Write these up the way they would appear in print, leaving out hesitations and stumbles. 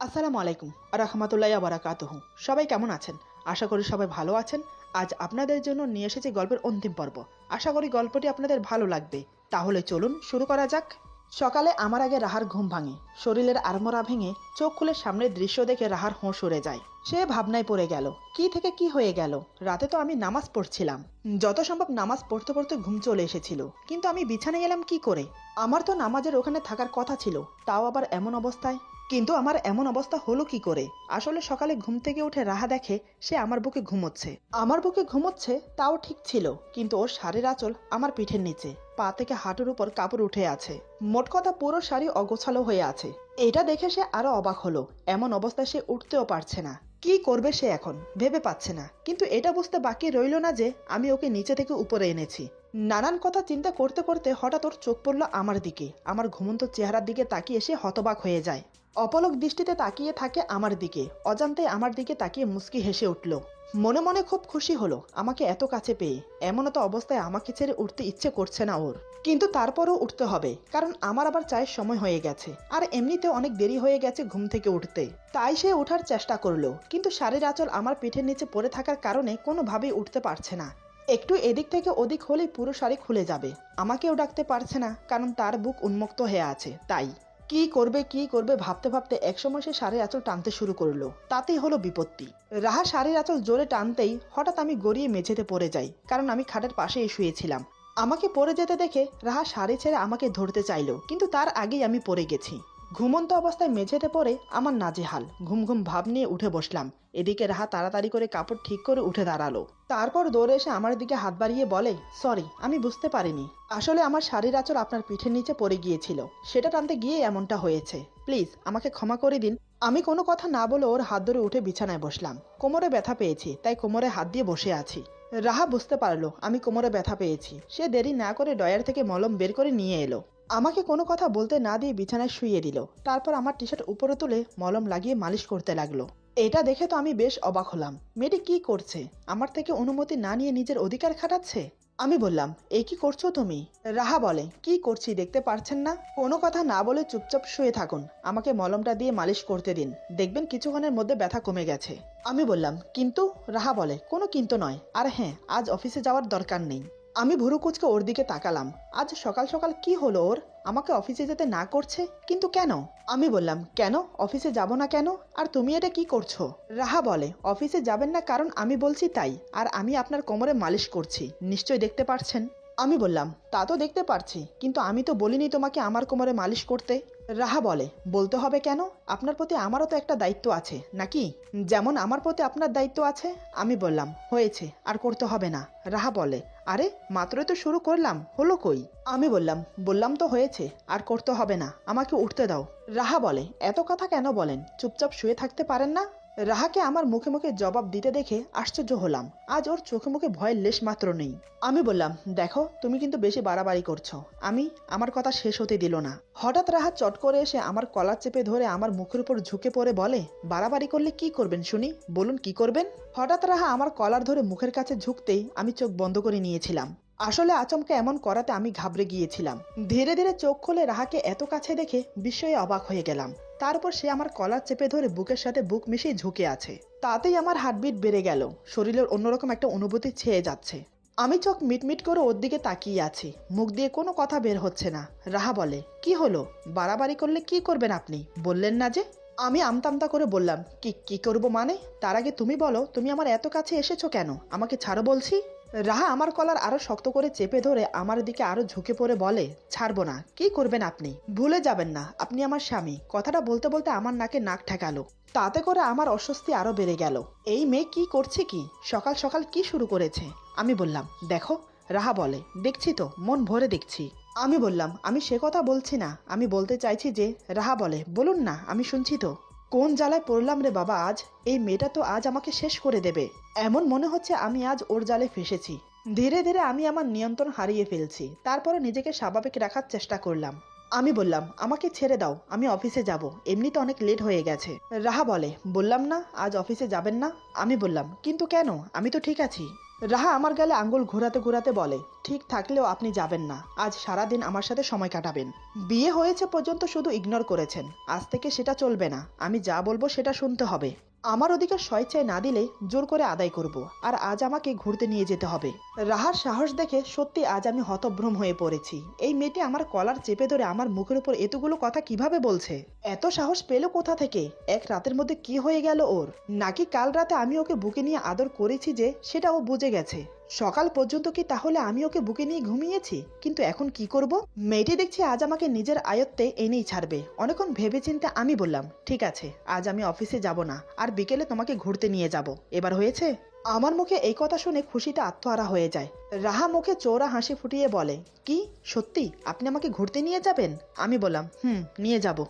আসসালামু আলাইকুম রাহমাতুল্লাহি ওয়া বারাকাতুহু। সবাই কেমন আছেন? আশা করি সবাই ভালো আছেন। আজ আপনাদের জন্য নিয়ে এসেছি গল্পের অন্তিম পর্ব। আশা করি গল্পটি আপনাদের ভালো লাগবে। তাহলে চলুন শুরু করা যাক। সকালে আমার আগে রাহার ঘুম ভাঙে। শরীরের আড়মোড়া ভেঙে চোখ খুলে সামনের দৃশ্য দেখে রাহার হোঁশ উড়ে যায়। সে ভাবনায় পড়ে গেল, কি থেকে কি হয়ে গেল। রাতে তো আমি নামাজ পড়ছিলাম, যত সম্ভব নামাজ পড়তে পড়তে ঘুম চলে এসেছিল, কিন্তু আমি বিছানায় এলাম কি করে? আমার তো নামাজের ওখানে থাকার কথা ছিল, তাও আবার এমন অবস্থায়। কিন্তু আমার এমন অবস্থা হলো কি করে? আসলে সকালে ঘুম থেকে উঠে রাহা দেখে সে আমার বুকে ঘুমোচ্ছে। আমার বুকে ঘুমোচ্ছে তাও ঠিক ছিল, কিন্তু ওর শাড়ির আঁচল আমার পিঠের নিচে, পা থেকে হাঁটুর উপর কাপড় উঠে আছে। মোট কথা পুরো শাড়ি অগোছালো হয়ে আছে। এটা দেখে সে আরো অবাক হলো। এমন অবস্থায় সে উঠতেও পারছে না। কি করবে সে এখন ভেবে পাচ্ছে না। কিন্তু এটা বুঝতে বাকি রইল না যে আমি ওকে নিচে থেকে উপরে এনেছি। নানান কথা চিন্তা করতে করতে হঠাৎ ওর চোখ পড়ল আমার দিকে। আমার ঘুমন্ত চেহারার দিকে তাকিয়ে সে হতবাক হয়ে যায়। অপলক দৃষ্টিতে তাকিয়ে থাকে আমার দিকে। অজান্তে আমার দিকে তাকিয়ে মুচকি হেসে উঠল। মনে মনে খুব খুশি হলো আমাকে এত কাছে পেয়ে। এমন তো অবস্থায় আমাকে ছেড়ে উঠতে ইচ্ছে করছে না ওর, কিন্তু তারপরও উঠতে হবে, কারণ আমার আবার চায়ের সময় হয়ে গেছে, আর এমনিতেও অনেক দেরি হয়ে গেছে ঘুম থেকে উঠতে। তাই সে ওঠার চেষ্টা করলো, কিন্তু শাড়ির আঁচল আমার পিঠের নিচে পড়ে থাকার কারণে কোনোভাবেই উঠতে পারছে না। একটু এদিক থেকে ওদিক হলেই পুরো শাড়ি খুলে যাবে। আমাকেও ডাকতে পারছে না, কারণ তার বুক উন্মুক্ত হয়ে আছে। তাই কি করবে ভাবতে ভাবতে একসময় সে শাড়ির আঁচল টানতে শুরু করলো। তাতেই হলো বিপত্তি। রাহা শাড়ির আঁচল জোরে টানতেই হঠাৎ আমি গড়িয়ে মেঝেতে পড়ে যাই, কারণ আমি খাটের পাশেই শুয়েছিলাম। আমাকে পড়ে যেতে দেখে রাহা শাড়ি ছেড়ে আমাকে ধরতে চাইলো, কিন্তু তার আগেই আমি পড়ে গেছি। ঘুমন্ত অবস্থায় মেঝেতে পড়ে আমার নাজেহাল। ঘুম ঘুম ভাব নিয়ে উঠে বসলাম। এদিকে রাহা তাড়াতাড়ি করে কাপড় ঠিক করে উঠে দাঁড়ালো। তারপর দৌড়ে এসে আমার দিকে হাত বাড়িয়ে বলে, সরি, আমি বুঝতে পারিনি। আসলে আমার শাড়ির আঁচল আপনার পিঠের নিচে পড়ে গিয়েছিল, সেটা টানতে গিয়ে এমনটা হয়েছে। প্লিজ আমাকে ক্ষমা করে দিন। আমি কোনো কথা না বলে ওর হাত ধরে উঠে বিছানায় বসলাম। কোমরে ব্যথা পেয়েছি, তাই কোমরে হাত দিয়ে বসে আছি। রাহা বুঝতে পারলো আমি কোমরে ব্যথা পেয়েছি। সে দেরি না করে ডয়ার থেকে মলম বের করে নিয়ে এলো। আমাকে কোনো কথা বলতে না দিয়ে বিছানায় শুইয়ে দিল। তারপর আমার টি শার্ট উপরে তুলে মলম লাগিয়ে মালিশ করতে লাগলো। এটা দেখে তো আমি বেশ অবাক হলাম। মেয়েটি কি করছে? আমার থেকে অনুমতি না নিয়ে নিজের অধিকার খাটাচ্ছে। আমি বললাম, এই কি করছো তুমি? রাহা বলে, কি করছি দেখতে পারছেন না? কোনো কথা না বলে চুপচাপ শুয়ে থাকুন। আমাকে মলমটা দিয়ে মালিশ করতে দিন, দেখবেন কিছুক্ষণের মধ্যে ব্যথা কমে গেছে। আমি বললাম, কিন্তু? রাহা বলে, কোনো কিন্তু নয়, আর হ্যাঁ, আজ অফিসে যাওয়ার দরকার নেই। আমি ভুরু কুচকে ওর দিকে তাকালাম। আজ সকাল সকাল কি হলো ওর? আমাকে অফিসে যেতে না করছে, কিন্তু কেন? আমি বললাম, কেন অফিসে যাব না কেন? আর তুমি এটা কি করছো? রাহা বলে, অফিসে যাবেন না কারণ আমি বলছি তাই, আর আমি আপনার কোমরে মালিশ করছি, নিশ্চয়ই দেখতে পারছেন। আমি বললাম, তা তো দেখতে পারছি, কিন্তু আমি তো বলিনি তোমাকে আমার কোমরে মালিশ করতে। রাহা বলে, বলতে হবে কেন? আপনার প্রতি আমারও তো একটা দায়িত্ব আছে নাকি? যেমন আমার প্রতি আপনার দায়িত্ব আছে। আমি বললাম, হয়েছে, আর করতে হবে না। রাহা বলে, আরে মাত্রই তো শুরু করলাম, হলো কই? আমি বললাম তো হয়েছে, আর করতে হবে না, আমাকে উঠতে দাও। রাহা বলে, এত কথা কেন বলেন? চুপচাপ শুয়ে থাকতে পারেন না? রাহাকে আমার মুখে মুখে জবাব দিতে দেখে আশ্চর্য হলাম। আজ ওর চোখে মুখে ভয়ের লেশ মাত্র নেই। আমি বললাম, দেখো তুমি কিন্তু বেশি বাড়াবাড়ি করছো। আমার কথা শেষ হতে দিল না। হঠাৎ রাহা চট করে এসে আমার কলার চেপে ধরে আমার মুখের উপর ঝুঁকে পড়ে বলে, বাড়াবাড়ি করলে কি করবেন শুনি, বলুন কি করবেন? হঠাৎ রাহা আমার কলার ধরে মুখের কাছে ঝুঁকতেই আমি চোখ বন্ধ করে নিয়েছিলাম। আসলে আচমকা এমন করাতে আমি ঘাবড়ে গিয়েছিলাম। ধীরে ধীরে চোখ খুলে রাহাকে এত কাছে দেখে বিস্ময়ে অবাক হয়ে গেলাম। তারপর সে আমার কলার চেপে ধরে বুকের সাথে বুক মিশিয়ে ঝুঁকে আছে। তাতেই আমার হার্টবিট বেড়ে গেল। শরীরের অন্যরকম একটা অনুভূতি ছেয়ে যাচ্ছে। আমি চোখ মিটমিট করে ওর দিকে তাকিয়ে আছি। মুখ দিয়ে কোনো কথা বের হচ্ছে না। রাহা বলে, কি হলো? বাড়াবাড়ি করলে কি করবেন আপনি, বললেন না যে? আমি আমতামতা করে বললাম, কি করব মানে? তার আগে তুমি বলো, তুমি আমার এত কাছে এসেছো কেন? আমাকে ছাড়ো বলছি। রাহা আমার কলার আরো শক্ত করে চেপে ধরে আমার দিকে আরো ঝুঁকে পড়ে বলে, ছাড়বো না। কি করবেন আপনি? ভুলে যাবেন না আপনি আমার স্বামী। কথাটা বলতে বলতে আমার নাকে নাক ঠেকালো। তাতে করে আমার অস্বস্তি আরো বেড়ে গেল। এই মেয়ে কি করছে? কি সকাল সকাল কি শুরু করেছে? আমি বললাম, দেখো। রাহা বলে, দেখছি তো, মন ভরে দেখছি। আমি বললাম, আমি সে কথা বলছি না, আমি বলতে চাইছি যে। রাহা বলে, বলুন না, আমি শুনছি তো। কোন জ্বালায় পড়লাম রে বাবা আজ। এই মেয়েটা তো আজ আমাকে শেষ করে দেবে। এমন মনে হচ্ছে আমি আজ ওর জালে ফেসেছি। ধীরে ধীরে আমি আমার নিয়ন্ত্রণ হারিয়ে ফেলছি। তারপরে নিজেকে স্বাভাবিক রাখার চেষ্টা করলাম। আমি বললাম, আমাকে ছেড়ে দাও, আমি অফিসে যাব, এমনিতে অনেক লেট হয়ে গেছে। রাহা বলে, বললাম না আজ অফিসে যাবেন না? আমি বললাম, কিন্তু কেন? আমি তো ঠিক আছি। রাহা আমার গালে আঙ্গুল ঘোরাতে ঘোরাতে বলে, ঠিক থাকলেও আপনি যাবেন না, আজ সারাদিন আমার সাথে সময় কাটাবেন। বিয়ে হয়েছে পর্যন্ত শুধু ইগনোর করেছেন, আজ থেকে সেটা চলবে না, আমি যা বলবো সেটা শুনতে হবে। আমার অধিকার স্বেচ্ছায় না দিলে জোর করে আদায় করব, আর আজ আমাকে ঘুরতে নিয়ে যেতে হবে। রাহার সাহস দেখে সত্যি আজ আমি হতভ্রম হয়ে পড়েছি। এই মেয়েটি আমার কলার চেপে ধরে আমার মুখের উপর এতগুলো কথা কিভাবে বলছে? এত সাহস পেল কোথা থেকে? এক রাতের মধ্যে কি হয়ে গেল ওর? নাকি কাল রাতে আমি ওকে বুকে নিয়ে আদর করেছি যে সেটা ও বুঝে গেছে? সকাল পর্যন্ত কি তাহলে আমি ওকে বুকে নিয়ে ঘুমিয়েছি? কিন্তু এখন কি করব? মেয়েটি দেখছি আজ আমাকে নিজের আয়ত্তে এনেই ছাড়বে। অনেকক্ষণ ভেবেচিন্তে আমি বললাম, ঠিক আছে, আজ আমি অফিসে যাব না, আর বিকেলে তোমাকে ঘুরতে নিয়ে যাব। এবার হয়েছে? আমার মুখে এই কথা শুনে খুশিতে আত্মহারা হয়ে যায়। রাহা মুখে চওড়া হাসি ফুটিয়ে বলে, কি সত্যি আপনি আমাকে ঘুরতে নিয়ে যাবেন? আমি বললাম, নিয়ে যাব।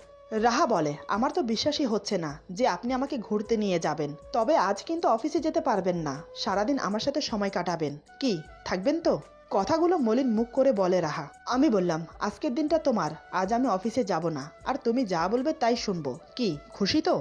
রাহা বলে, আমার তো বিশ্বাসই হচ্ছে না যে আপনি আমাকে ঘুরতে নিয়ে যাবেন। তবে আজ কিন্তু অফিসে যেতে পারবেন না, সারাদিন আমার সাথে সময় কাটাবেন। কি থাকবেন তো? কথাগুলো মলিন মুখ করে বলে রাহা। আমি বললাম, আজকের দিনটা তোমার, আজ আমি অফিসে যাব না, আর তুমি যা বলবে তাই শুনবো। কি খুশি তো?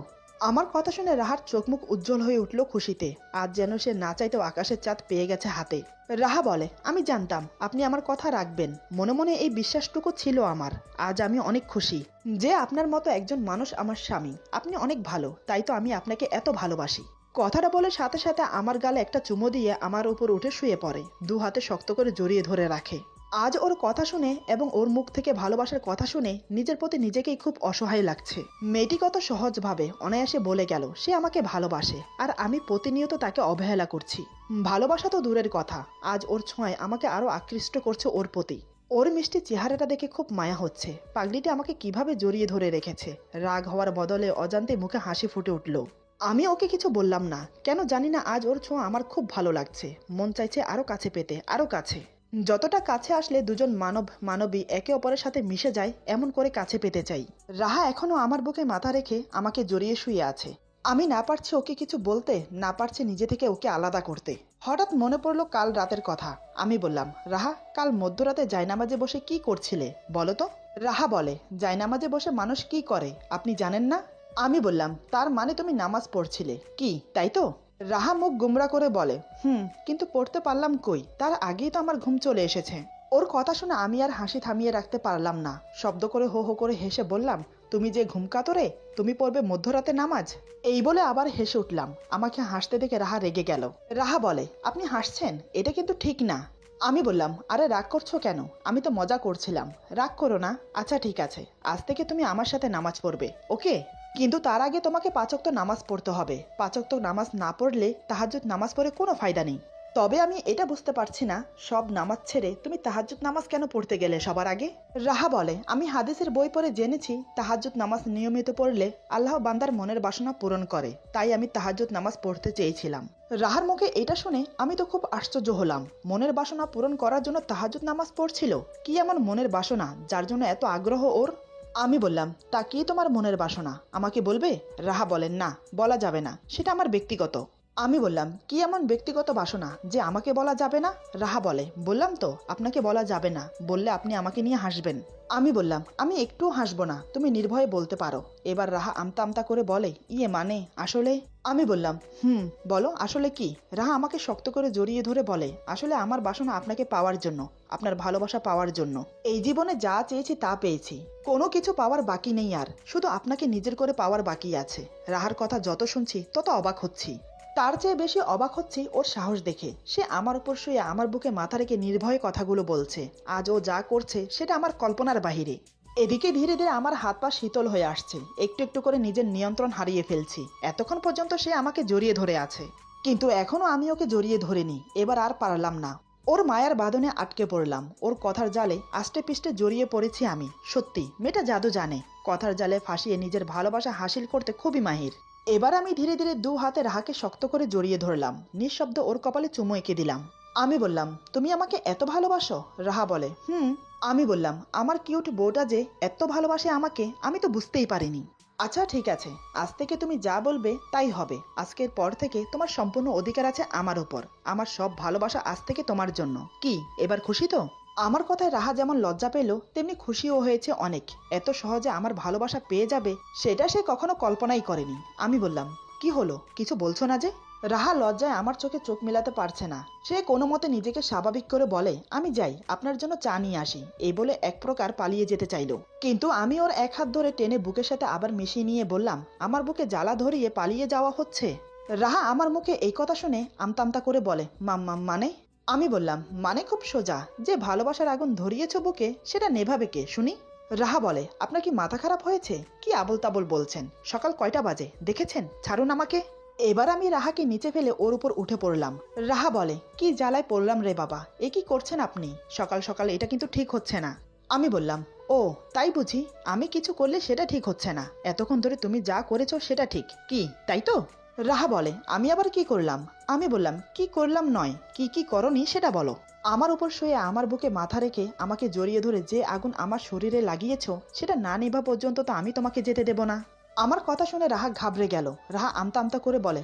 আমার কথা শুনে রাহার চোখ মুখ উজ্জ্বল হয়ে উঠল খুশিতে। আজ যেন সে না চাইতেও আকাশের চাঁদ পেয়ে গেছে হাতে। রাহা বলে, আমি জানতাম আপনি আমার কথা রাখবেন, মনে মনে এই বিশ্বাসটুকু ছিল আমার। আজ আমি অনেক খুশি যে আপনার মতো একজন মানুষ আমার স্বামী। আপনি অনেক ভালো, তাই তো আমি আপনাকে এত ভালোবাসি। কথাটা বলে সাথে সাথে আমার গালে একটা চুমো দিয়ে আমার উপর উঠে শুয়ে পড়ে, দু হাতে শক্ত করে জড়িয়ে ধরে রাখে। আজ ওর কথা শুনে এবং ওর মুখ থেকে ভালোবাসার কথা শুনে নিজের প্রতি নিজেকেই খুব অসহায় লাগছে। মেয়েটি কত সহজভাবে অনায়াসে বলে গেল সে আমাকে ভালোবাসে, আর আমি প্রতিনিয়ত তাকে অবহেলা করছি। ভালোবাসা তো দূরের কথা, আজ ওর ছোঁয়ায় আমাকে আরো আকৃষ্ট করছে ওর প্রতি। ওর মিষ্টি চেহারাটা দেখে খুব মায়া হচ্ছে। পাগলিটি আমাকে কিভাবে জড়িয়ে ধরে রেখেছে। রাগ হওয়ার বদলে অজান্তে মুখে হাসি ফুটে উঠল। আমি ওকে কিছু বললাম না, কেন জানি না আজ ওর ছোঁয়া আমার খুব ভালো লাগছে। মন চাইছে আরো কাছে পেতে, আরো কাছে। যতটা কাছে আসলে দুজন মানব মানবী একে অপরের সাথে মিশে যায়, এমন করে কাছে পেতে চাই। রাহা এখনো আমার বুকে মাথা রেখে আমাকে জড়িয়ে শুয়ে আছে। আমি না পারছি ওকে কিছু বলতে, না পারছি নিজে থেকে ওকে আলাদা করতে। হঠাৎ মনে পড়লো কাল রাতের কথা। আমি বললাম, রাহা, কাল মধ্যরাতে জায়নামাজে বসে কি করছিলে বলো তো? রাহা বলে, জায়নামাজে বসে মানুষ কি করে আপনি জানেন না? আমি বললাম, তার মানে তুমি নামাজ পড়ছিলে কি, তাই তো? রাহা মুখ গুমরা করে বলে, কিন্তু পড়তে পারলাম কই, তার আগেই তো আমার ঘুম চলে এসেছে। ওর কথা শুনে আমি আর হাসি থামিয়ে রাখতে পারলাম না। শব্দ করে হো হো করে হেসে বললাম, তুমি যে ঘুম কাতরে, তুমি পড়বে মধ্যরাতে নামাজ? এই বলে আবার হেসে উঠলাম। আমাকে হাসতে দেখে রাহা রেগে গেল। রাহা বলে, আপনি হাসছেন, এটা কিন্তু ঠিক না। আমি বললাম, আরে রাগ করছো কেন? আমি তো মজা করছিলাম, রাগ করো না। আচ্ছা ঠিক আছে, আজ থেকে তুমি আমার সাথে নামাজ পড়বে, ওকে? কিন্তু তার আগে তোমাকে 5 ওয়াক্ত নামাজ পড়তে হবে। 5 ওয়াক্ত নামাজ না পড়লে তাহাজ্জুদ নামাজ পড়ে কোনো ফায়দা নেই। তবে আমি এটা বুঝতে পারছি না, সব নামাজ ছেড়ে তুমি তাহাজ্জুদ নামাজ কেন পড়তে গেলে সবার আগে? রাহা বলে, আমি হাদিসের বই পড়ে জেনেছি তাহাজ্জুদ নামাজ নিয়মিত পড়লে আল্লাহ বান্দার মনের বাসনা পূরণ করে, তাই আমি তাহাজ্জুদ নামাজ পড়তে চেয়েছিলাম। রাহার মুখে এটা শুনে আমি তো খুব আশ্চর্য হলাম। মনের বাসনা পূরণ করার জন্য তাহাজ্জুদ নামাজ পড়ছিল? কি এমন মনের বাসনা যার জন্য এত আগ্রহ ওর? আমি বললাম, তা কি তোমার মনের বাসনা, আমাকে বলবে? রাহা বলেন, না, বলা যাবে না, সেটা আমার ব্যক্তিগত। আমি বললাম, কি এমন ব্যক্তিগত বাসনা যে আমাকে বলা যাবে না? রাহা বলে, বললাম তো আপনাকে বলা যাবে না, বললে আপনি আমাকে নিয়ে হাসবেন। আমি বললাম, আমি একটুও হাসবো না, তুমি নির্ভয়ে বলতে পারো। এবার রাহা আমতা আমতা করে বলে, ইয়ে মানে আসলে। আমি বললাম, বলো আসলে কি? রাহা আমাকে শক্ত করে জড়িয়ে ধরে বলে, আসলে আমার বাসনা আপনাকে পাওয়ার জন্য, আপনার ভালোবাসা পাওয়ার জন্য। এই জীবনে যা চেয়েছি তা পেয়েছি, কোনো কিছু পাওয়ার বাকি নেই, আর শুধু আপনাকে নিজের করে পাওয়ার বাকি আছে। রাহার কথা যত শুনছি তত অবাক হচ্ছি। তার চেয়ে বেশি অবাক হচ্ছি ওর সাহস দেখে। সে আমার উপর শুয়ে আমার বুকে মাথা রেখে নির্ভয়ে কথাগুলো বলছে। আজ ও যা করছে সেটা আমার কল্পনার বাহিরে। এদিকে ধীরে ধীরে আমার হাত পা শীতল হয়ে আসছে, একটু একটু করে নিজের নিয়ন্ত্রণ হারিয়ে ফেলছি। এতক্ষণ পর্যন্ত সে আমাকে জড়িয়ে ধরে আছে, কিন্তু এখনো আমি ওকে জড়িয়ে ধরিনি। এবার আর পারলাম না, ওর মায়ার বাঁধনে আটকে পড়লাম। ওর কথার জালে আষ্টে পিষ্টে জড়িয়ে পড়েছি আমি। সত্যি মেয়েটা জাদু জানে, কথার জালে ফাঁসিয়ে নিজের ভালোবাসা হাসিল করতে খুবই মাহির। এবার আমি ধীরে ধীরে 2 হাতে রাহাকে শক্ত করে জড়িয়ে ধরলাম, নিঃশব্দ ওর কপালে চুমু এঁকে দিলাম। আমি বললাম, তুমি আমাকে এত ভালোবাসো? রাহা বলে, আমি বললাম, আমার কিউট বউটা যে এত ভালোবাসে আমাকে, আমি তো বুঝতেই পারিনি। আচ্ছা ঠিক আছে, আজ থেকে তুমি যা বলবে তাই হবে। আজকের পর থেকে তোমার সম্পূর্ণ অধিকার আছে আমার উপর। আমার সব ভালোবাসা আজ থেকে তোমার জন্য। কি এবার খুশি তো? আমার কথায় রাহা যেমন লজ্জা পেল, তেমনি খুশিও হয়েছে অনেক। এত সহজে আমার ভালোবাসা পেয়ে যাবে সেটা সে কখনো কল্পনাই করেনি। আমি বললাম, কি হলো, কিছু বলছো না যে? রাহা লজ্জায় আমার চোখে চোখ মেলাতে পারছে না। সে কোনো মতে নিজেকে স্বাভাবিক করে বলে, আমি যাই, আপনার জন্য চা নিয়ে আসি। এই বলে এক প্রকার পালিয়ে যেতে চাইল, কিন্তু আমি ওর এক হাত ধরে টেনে বুকের সাথে আবার মিশিয়ে নিয়ে বললাম, আমার বুকে জ্বালা ধরিয়ে পালিয়ে যাওয়া হচ্ছে? রাহা আমার মুখে এই কথা শুনে আমতা করে বলে, মানে? আমি বললাম, মানে খুব সোজা, যে ভালোবাসার আগুন ধরিয়েছ বুকে সেটা নেভাবে কে শুনি? রাহা বলে, আপনার কি মাথা খারাপ হয়েছে? কি আবল তাবল বলছেন? সকাল কয়টা বাজে দেখেছেন? ছাড়ুন আমাকে। এবার আমি রাহাকে নিচে ফেলে ওর উপর উঠে পড়লাম। রাহা বলে, কি জ্বালায় পড়লাম রে বাবা, এ কি করছেন আপনি? সকাল সকাল এটা কিন্তু ঠিক হচ্ছে না। আমি বললাম, ও তাই বুঝি? আমি কিছু করলে সেটা ঠিক হচ্ছে না? এতক্ষণ ধরে তুমি যা করেছো সেটা ঠিক, কি তাই তো? রাহা বলে, আমি আবার কি করলাম? আমি বললাম, কি করলাম নয়, কি কি করনি সেটা বলো। আমার উপর শুয়ে আমার বুকে মাথা রেখে আমাকে জড়িয়ে ধরে যে আগুন আমার শরীরে লাগিয়েছো সেটা না নেভা পর্যন্ত তো আমি তোমাকে যেতে দেব না। আমার কথা শুনে রাহা ঘাবড়ে গেল। রাহা আমতা করে বলে,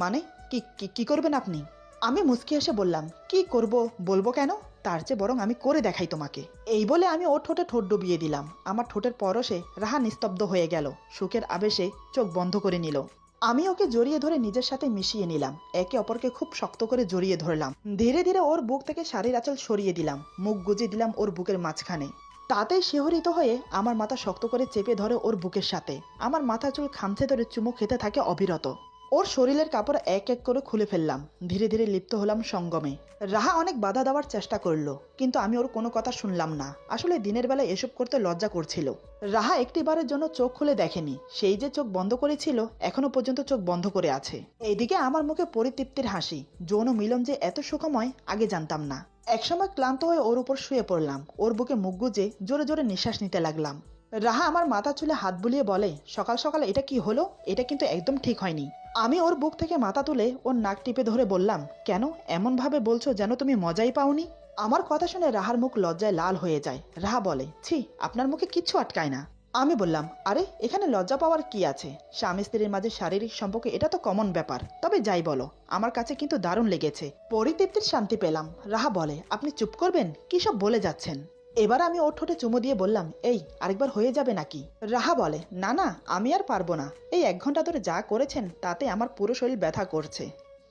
মানে কি কি করবেন আপনি? আমি মুচকি এসে বললাম, কি করব বলবো কেন? তার চেয়ে বরং আমি করে দেখাই তোমাকে। এই বলে আমি ওর ঠোঁটে ঠোঁট ডুবিয়ে দিলাম। আমার ঠোঁটের পরশে রাহা নিস্তব্ধ হয়ে গেল, সুখের আবেশে চোখ বন্ধ করে নিল। আমি ওকে জড়িয়ে ধরে নিজের সাথে মিশিয়ে নিলাম, একে অপরকে খুব শক্ত করে জড়িয়ে ধরলাম। ধীরে ধীরে ওর বুক থেকে শাড়ির আঁচল সরিয়ে দিলাম, মুখ গুজে দিলাম ওর বুকের মাঝখানে। তাতেই শিহরিত হয়ে আমার মাথা শক্ত করে চেপে ধরে ওর বুকের সাথে। আমার মাথা চুল খামচে ধরে চুমু খেতে থাকে অবিরত। ওর শরীরের কাপড় এক এক করে খুলে ফেললাম। ধীরে ধীরে লিপ্ত হলাম সঙ্গমে। রাহা অনেক বাধা দেওয়ার চেষ্টা করলো, কিন্তু আমি ওর কোনো কথা শুনলাম না। আসলে দিনের বেলা এসব করতে লজ্জা করছিল। রাহা একটিবারের জন্য চোখ খুলে দেখেনি। সেই যে চোখ বন্ধ করেছিল এখনো পর্যন্ত চোখ বন্ধ করে আছে। এইদিকে আমার মুখে পরিতৃপ্তির হাসি। যৌন মিলন যে এত সুখময় আগে জানতাম না। একসময় ক্লান্ত হয়ে ওর উপর শুয়ে পড়লাম। ওর বুকে মুখ গুজে জোরে জোরে নিঃশ্বাস নিতে লাগলাম। রাহা আমার মাথা চুলে হাত বুলিয়ে বলে, সকাল সকাল এটা কি হলো? এটা কিন্তু একদম ঠিক হয়নি। আমি ওর বুক থেকে মাথা তুলে ওর নাক টিপে ধরে বললাম, কেন এমন ভাবে বলছো যেন তুমি মজাই পাওনি? আমার কথা শুনে রাহার মুখ লজ্জায় লাল হয়ে যায়। রাহা বলে, ছি, আপনার মুখে কিচ্ছু আটকায় না। আমি বললাম, আরে এখানে লজ্জা পাওয়ার কি আছে? স্বামী স্ত্রীর মাঝে শারীরিক সম্পর্ক এটা তো কমন ব্যাপার। তবে যাই বলো, আমার কাছে কিন্তু দারুণ লেগেছে। পরিতৃপ্তির শান্তি পেলাম। রাহা বলে, আপনি চুপ করবেন? কি সব বলে যাচ্ছেন? এবার আমি ওর ঠোঁটে চুমু দিয়ে বললাম, এই আরেকবার হয়ে যাবে নাকি? রাহা বলে, না না, আমি আর পারবো না। এই 1 ঘন্টা ধরে যা করেছেন তাতে আমার পুরো শরীর ব্যথা করছে।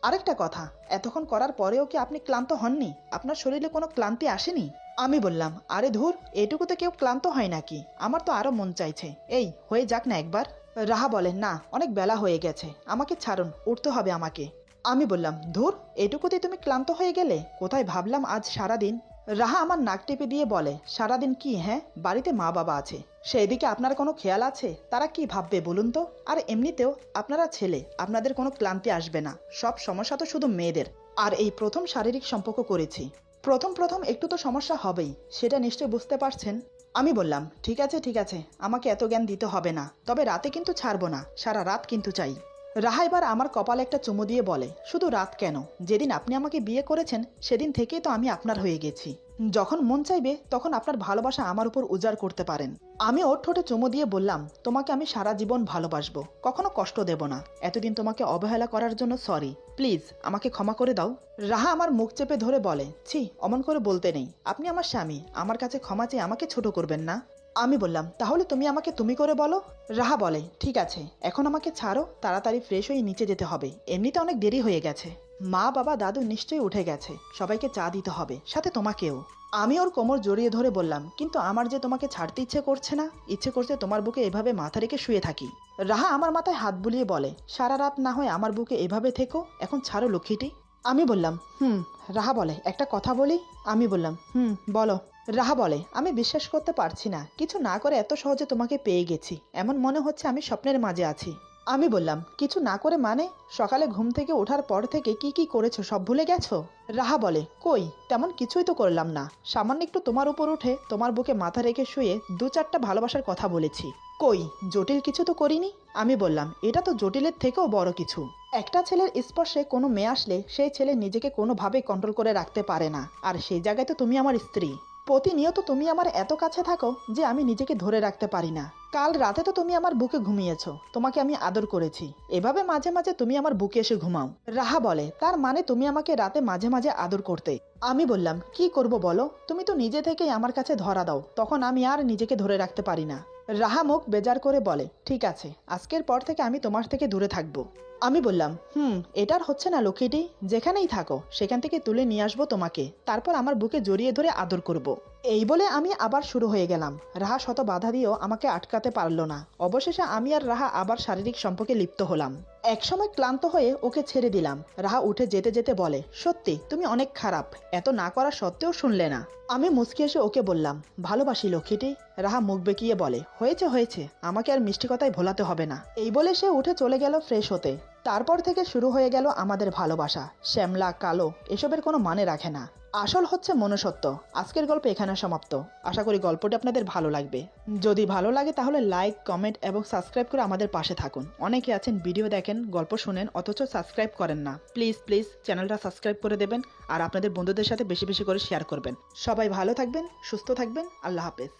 আরেকটা কথা, এতক্ষণ করার পরেও কি আপনি ক্লান্ত হননি? আপনার শরীরে কোনো ক্লান্তি আসেনি? আমি বললাম, আরে ধুর, এটুকুতে কেউ ক্লান্ত হয় নাকি? আমার তো আরো মন চাইছে। এই হয়ে যাক না একবার। রাহা বলে, না, অনেক বেলা হয়ে গেছে, আমাকে ছাড়ুন, উঠতে হবে আমাকে। আমি বললাম, ধুর, এটুকুতে তুমি ক্লান্ত হয়ে গেলে? কোথায় ভাবলাম আজ সারাদিন। রাহা আমার নাক টেপে দিয়ে বলে, সারাদিন কি? হ্যাঁ, বাড়িতে মা বাবা আছে, সেই দিকে আপনার কোনো খেয়াল আছে? তারা কি ভাববে বলুন তো? আর এমনিতেও আপনারা ছেলে, আপনাদের কোনো ক্লান্তি আসবে না। সব সমস্যা তো শুধু মেয়েদের। আর এই প্রথম শারীরিক সম্পর্ক করেছি, প্রথম প্রথম একটু তো সমস্যা হবেই, সেটা নিশ্চয় বুঝতে পারছেন। আমি বললাম, ঠিক আছে ঠিক আছে, আমাকে এত জ্ঞান দিতে হবে না, তবে রাতে কিন্তু ছাড়বো না, সারা রাত কিন্তু চাই। রাহা এবার আমার কপালে একটা চুমু দিয়ে বলে, শুধু রাত কেন, যেদিন আপনি আমাকে বিয়ে করেছেন সেদিন থেকেই তো আমি আপনার হয়ে গেছি। যখন মন চাইবে তখন আপনার ভালোবাসা আমার উপর উজাড় করতে পারেন। আমি ওর ঠোঁটে চুমু দিয়ে বললাম, তোমাকে আমি সারা জীবন ভালোবাসবো, কখনো কষ্ট দেব না। এতদিন তোমাকে অবহেলা করার জন্য সরি, প্লিজ আমাকে ক্ষমা করে দাও। রাহা আমার মুখ চেপে ধরে বলে, ছি, অমন করে বলতে নেই, আপনি আমার স্বামী, আমার কাছে ক্ষমা চেয়ে আমাকে ছোট করবেন না। আমি বললাম, তাহলে তুমি আমাকে তুমি করে বলো। রাহা বলে, ঠিক আছে, এখন আমাকে ছাড়ো, তাড়াতাড়ি ফ্রেশ হয়ে নিচে যেতে হবে, এমনিতে অনেক দেরি হয়ে গেছে। মা বাবা দাদু নিশ্চয়ই উঠে গেছে, সবাইকে চা দিতে হবে, সাথে তোমাকেও। আমি ওর কোমর জড়িয়ে ধরে বললাম, কিন্তু আমার যে তোমাকে ছাড়তে ইচ্ছে করছে না, ইচ্ছে করছে তোমার বুকে এভাবে মাথা রেখে শুয়ে থাকি। রাহা আমার মাথায় হাত বুলিয়ে বলে, সারা রাত না হয় আমার বুকে এভাবে থেকো, এখন ছাড়ো লক্ষ্মীটি। আমি বললাম, রাহা বলে, একটা কথা বলি? আমি বললাম, বলো। রাহা বলে, আমি বিশ্বাস করতে পারছি না, কিছু না করে এত সহজে তোমাকে পেয়ে গেছি, এমন মনে হচ্ছে আমি স্বপ্নের মাঝে আছি। আমি বললাম, কিছু না করে মানে? সকালে ঘুম থেকে ওঠার পর থেকে কি কি করেছো সব ভুলে গেছো? রাহা বলে, কই, তেমন কিছুই তো করলাম না, সামান্য একটু তোমার উপর উঠে তোমার বুকে মাথা রেখে শুয়ে 2-4টা ভালোবাসার কথা বলেছি। কই, জটিল কিছু তো করিনি। আমি বললাম, এটা তো জটিলের থেকেও বড় কিছু। একটা ছেলের স্পর্শে কোনো মেয়ে আসলে সেই ছেলে নিজেকে কোনোভাবেই কন্ট্রোল করে রাখতে পারে না, আর সেই জায়গায় তো তুমি আমার স্ত্রী। প্রতিনিয়ত তুমি আমার এত কাছে থাকো যে আমি নিজেকে ধরে রাখতে পারি না। কাল রাতে তো তুমি আমার বুকে ঘুমিয়েছো, তোমাকে আমি আদর করেছি, এভাবে মাঝে মাঝে তুমি আমার বুকে এসে ঘুমাও। রাহা বলে, তার মানে তুমি আমাকে রাতে মাঝে মাঝে আদর করতে? আমি বললাম, কি করব বলো, তুমি তো নিজে থেকেই আমার কাছে ধরা দাও, তখন আমি আর নিজেকে ধরে রাখতে পারি না। রাহা মুখ বেজার করে বলে, ঠিক আছে, আজকের পর থেকে আমি তোমার থেকে দূরে থাকবো। আমি বললাম, এটার হচ্ছে না লক্ষ্মীটি, যেখানেই থাকো সেখান থেকে তুলে নিয়ে আসবো তোমাকে, তারপর আমার বুকে জড়িয়ে ধরে আদর করব। এই বলে আমি আবার শুরু হয়ে গেলাম। রাহা শত বাধা দিয়েও আমাকে আটকাতে পারলো না। অবশেষে আমি আর রাহা আবার শারীরিক সম্পর্কে লিপ্ত হলাম। একসময় ক্লান্ত হয়ে ওকে ছেড়ে দিলাম। রাহা উঠে যেতে যেতে বলে, সত্যি তুমি অনেক খারাপ, এত না করা সত্ত্বেও শুনলে না। আমি মুচকি এসে ওকে বললাম, ভালোবাসি লক্ষ্মীটি। রাহা মুখ বেঁকিয়ে বলে, হয়েছে হয়েছে, আমাকে আর মিষ্টি কথায় ভোলাতে হবে না। এই বলে সে উঠে চলে গেল ফ্রেশ হতে। তারপর থেকে শুরু হয়ে গেল আমাদের ভালোবাসা। শ্যামলা কালো এসবের কোনো মানে রাখে না, আসল হচ্ছে মনুষ্যত্ব। আজকের গল্প এখানে সমাপ্ত। আশা করি গল্পটি আপনাদের ভালো লাগবে। যদি ভালো লাগে তাহলে লাইক, কমেন্ট এবং সাবস্ক্রাইব করে আমাদের পাশে থাকুন। অনেকে আছেন ভিডিও দেখেন, গল্প শুনেন, অথচ সাবস্ক্রাইব করেন না। প্লিজ প্লিজ চ্যানেলটা সাবস্ক্রাইব করে দেবেন আর আপনাদের বন্ধুদের সাথে বেশি বেশি করে শেয়ার করবেন। সবাই ভালো থাকবেন, সুস্থ থাকবেন। আল্লাহ হাফেজ।